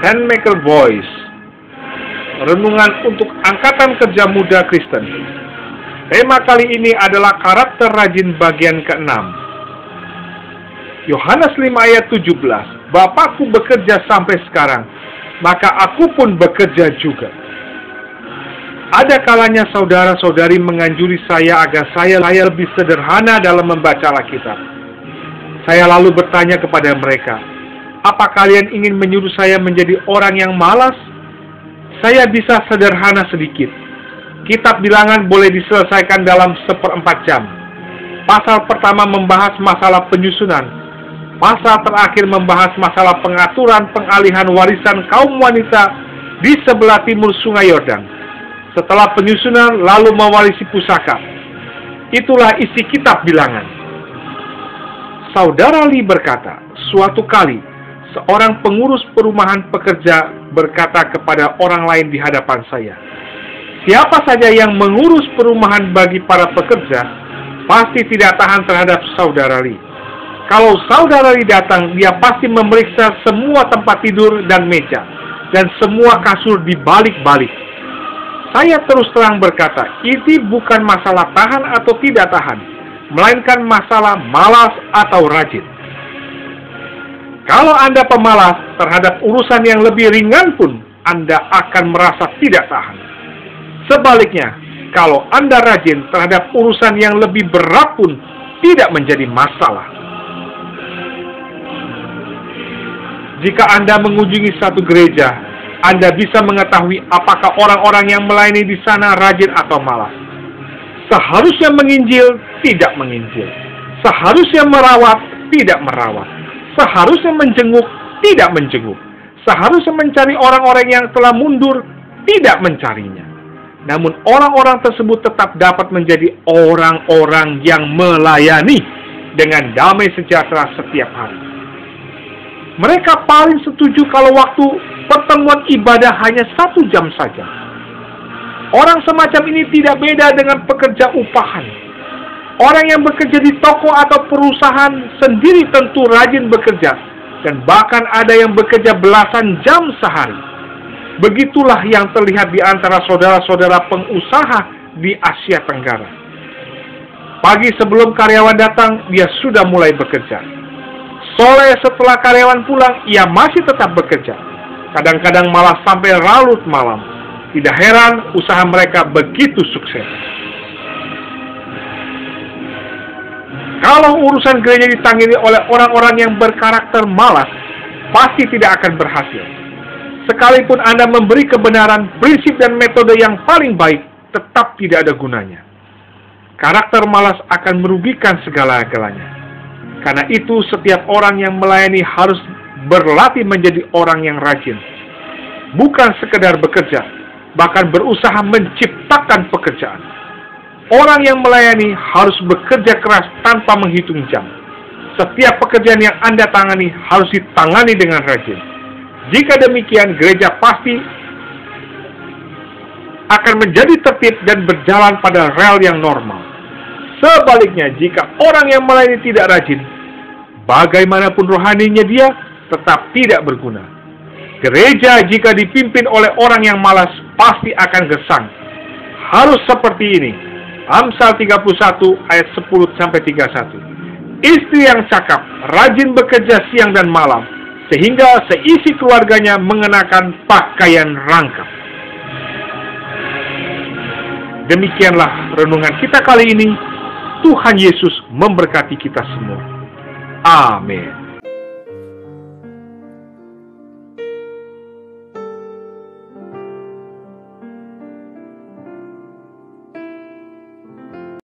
Handmaker Voice. Renungan untuk Angkatan Kerja Muda Kristen. Tema kali ini adalah karakter rajin bagian ke-6. Yohanes 5 ayat 17. Bapakku bekerja sampai sekarang, maka aku pun bekerja juga. Ada kalanya saudara-saudari menganjuri saya agar saya lebih sederhana dalam membaca Alkitab. Saya lalu bertanya kepada mereka, apa kalian ingin menyuruh saya menjadi orang yang malas? Saya bisa sederhana sedikit. Kitab Bilangan boleh diselesaikan dalam 1/4 jam. Pasal pertama membahas masalah penyusunan. Pasal terakhir membahas masalah pengaturan pengalihan warisan kaum wanita di sebelah timur Sungai Yordan. Setelah penyusunan lalu mewarisi pusaka. Itulah isi kitab Bilangan. Saudara Lee berkata, suatu kali seorang pengurus perumahan pekerja berkata kepada orang lain di hadapan saya, siapa saja yang mengurus perumahan bagi para pekerja, pasti tidak tahan terhadap saudara Lee. Kalau saudara Lee datang, dia pasti memeriksa semua tempat tidur dan meja, dan semua kasur dibalik-balik. Saya terus terang berkata, ini bukan masalah tahan atau tidak tahan, melainkan masalah malas atau rajin. Kalau Anda pemalas terhadap urusan yang lebih ringan pun, Anda akan merasa tidak tahan. Sebaliknya, kalau Anda rajin terhadap urusan yang lebih berat pun, tidak menjadi masalah. Jika Anda mengunjungi satu gereja, Anda bisa mengetahui apakah orang-orang yang melayani di sana rajin atau malas. Seharusnya menginjil, tidak menginjil. Seharusnya merawat, tidak merawat. Seharusnya menjenguk, tidak menjenguk. Seharusnya mencari orang-orang yang telah mundur, tidak mencarinya. Namun orang-orang tersebut tetap dapat menjadi orang-orang yang melayani dengan damai sejahtera setiap hari. Mereka paling setuju kalau waktu pertemuan ibadah hanya 1 jam saja. Orang semacam ini tidak beda dengan pekerja upahan. Orang yang bekerja di toko atau perusahaan sendiri tentu rajin bekerja, dan bahkan ada yang bekerja belasan jam sehari. Begitulah yang terlihat di antara saudara-saudara pengusaha di Asia Tenggara. Pagi sebelum karyawan datang, dia sudah mulai bekerja. Sore setelah karyawan pulang, ia masih tetap bekerja. Kadang-kadang malah sampai larut malam. Tidak heran usaha mereka begitu sukses. Kalau urusan gereja ditangani oleh orang-orang yang berkarakter malas, pasti tidak akan berhasil. Sekalipun Anda memberi kebenaran, prinsip dan metode yang paling baik, tetap tidak ada gunanya. Karakter malas akan merugikan segala-galanya. Karena itu, setiap orang yang melayani harus berlatih menjadi orang yang rajin. Bukan sekedar bekerja, bahkan berusaha menciptakan pekerjaan. Orang yang melayani harus bekerja keras tanpa menghitung jam. Setiap pekerjaan yang Anda tangani harus ditangani dengan rajin. Jika demikian, gereja pasti akan menjadi tertib dan berjalan pada rel yang normal. Sebaliknya, jika orang yang melayani tidak rajin, bagaimanapun rohaninya dia, tetap tidak berguna. Gereja jika dipimpin oleh orang yang malas, pasti akan gesang. Harus seperti ini. Amsal 31 ayat 10-31. Istri yang cakap, rajin bekerja siang dan malam, sehingga seisi keluarganya mengenakan pakaian rangkap. Demikianlah renungan kita kali ini. Tuhan Yesus memberkati kita semua. Amin.